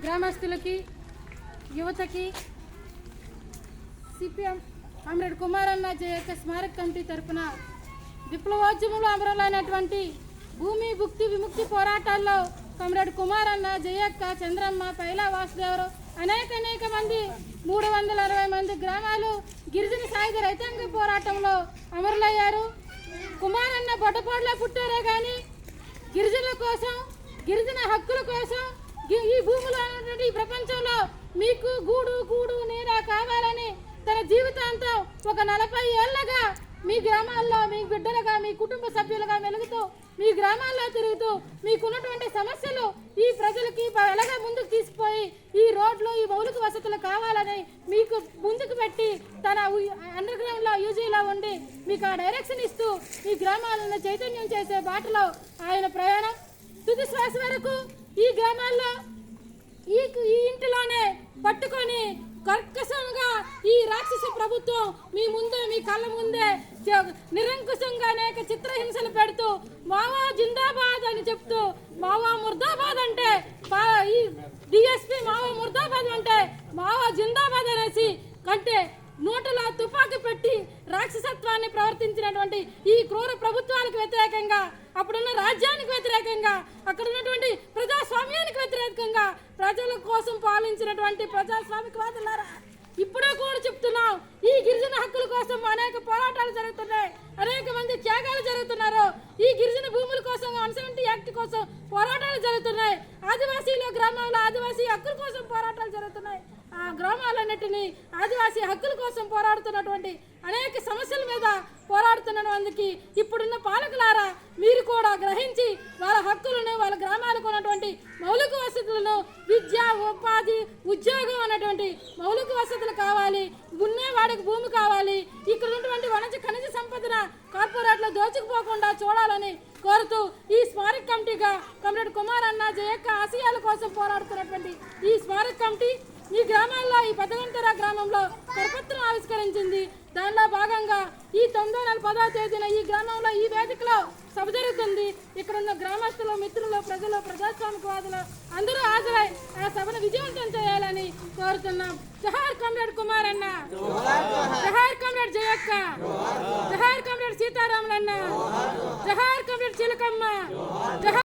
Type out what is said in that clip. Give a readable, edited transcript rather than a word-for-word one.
గ్రామస్తులకి, యువతకి CPM comrade కుమారన్న జయక్క స్మారక committee తరఫున విప్లవోద్యమంలో అమరులైనటువంటి భూమి భుక్తి విముక్తి పోరాటాల్లో కామ్రేడ్ కుమారన్న, జయక్క, చంద్రమ్మ, పైలా వాసుదేవరావు అనేక మంది 360 మంది గ్రామాలు గిరిజన సాయుధ రైతాంగ పోరాటంలో అమరులయ్యారు. కుమారన్న బొట్టపాడులో పుట్టారే కానీ గిరిజనుల కోసం, గిరిజన హక్కుల కోసం, ఈ భూమిలో ఉన్నటువంటి ఈ ప్రపంచంలో మీకు గూడు నీడ కావాలని తన జీవితాంతం ఒక 40 ఏళ్లగా మీ గ్రామాల్లో మీ బిడ్డలుగా, మీ కుటుంబ సభ్యులుగా మెలుగుతూ, మీ గ్రామాల్లో తిరుగుతూ మీకున్నటువంటి సమస్యలు ఈ ప్రజలకి ఎలాగా ముందుకు తీసుకుపోయి ఈ రోడ్లు, ఈ మౌలిక వసతులు కావాలని మీకు ముందుకు పెట్టి తన అండర్ గ్రౌండ్లో యూజీలో ఉండి మీకు ఆ డైరెక్షన్ ఇస్తూ ఈ గ్రామాలను చైతన్యం చేసే బాటలో ఆయన ప్రయాణం తుది శ్వాస వరకు ఈ గ్రామాల్లో ఈ ఇంటిలోనే పట్టుకొని కర్కశంగా ఈ రాక్షస ప్రభుత్వం మీ ముందే, మీ కళ్ళ ముందే నిరంకుశంగా అనేక చిత్రహింసలు పెడుతూ మావా జిందాబాద్ అని చెప్తూ, మావా ముర్దాబాద్ అంటే ఈ డిఎస్పీ మావా ముర్దాబాద్ అంటే మావా జిందాబాద్ అనేసి కంటే నోటులా తుపాకీ పెట్టి రాక్షసత్వాన్ని ప్రవర్తించినటువంటి ఈ క్రూర ప్రభుత్వాలకు వ్యతిరేకంగా, అప్పుడున్న రాజ్యానికి వ్యతిరేకంగా, అక్కడ ఉన్నటువంటి ప్రజాస్వామ్యానికి వ్యతిరేకంగా ప్రజల కోసం పాలించినటువంటి ప్రజాస్వామికవాదులారా, ఇప్పుడే కూడా చెప్తున్నాం, ఈ గిరిజన హక్కుల కోసం అనేక పోరాటాలు జరుగుతున్నాయి, అనేక మంది త్యాగాలు జరుగుతున్నారు. ఈ గిరిజన భూముల కోసం 170 యాక్ట్ కోసం పోరాటాలు జరుగుతున్నాయి. ఆదివాసీల గ్రామాల్లో ఆదివాసీ హక్కుల కోసం పోరాటాలు జరుగుతున్నాయి. ఆ గ్రామాలన్నిటినీ ఆదివాసీ హక్కుల కోసం పోరాడుతున్నటువంటి అనేక సమస్యల మీద పోరాడుతున్నందుకు ఇప్పుడున్న పాలకులారా మీరు కూడా గ్రహించి వాళ్ళ హక్కులను, వాళ్ళ గ్రామాలకు ఉన్నటువంటి మౌలిక వసతులను, విద్య, ఉపాధి, ఉద్యోగం అన్నటువంటి మౌలిక వసతులు కావాలి. ఉన్నవాడికి భూమి కావాలి. ఇక్కడ ఉన్నటువంటి ఖనిజ సంపదన కార్పొరేట్లో దోచుకుపోకుండా చూడాలని కోరుతూ ఈ స్మారక కమిటీగా కామ్రేడ్ కుమారన్న, జయక్క ఆశయాల కోసం పోరాడుతున్నటువంటి ఈ స్మారక కమిటీ ఈ గ్రామాల్లో, ఈ పెద్దగంతెర గ్రామంలో కరపత్రం ఆవిష్కరించింది. దానిలో భాగంగా ఈ 9 నెల 10వ తేదీన ఈ గ్రామంలో ఈ వేదికలో సభ జరుగుతుంది. ఇక్కడ ఉన్న గ్రామస్తులు, మిత్రులు, ప్రజలు, ప్రజాస్వామికవాదులు అందరూ హాజరై ఆ సభను విజయవంతం చేయాలని కోరుతున్నాం. జోహార్ కామ్రేడ్ కుమారన్న, జోహార్ కామ్రేడ్ జయక్క, జోహార్ కామ్రేడ్ సీతారాములన్న, జోహార్ కామ్రేడ్ చిలకమ్మ, జోహార్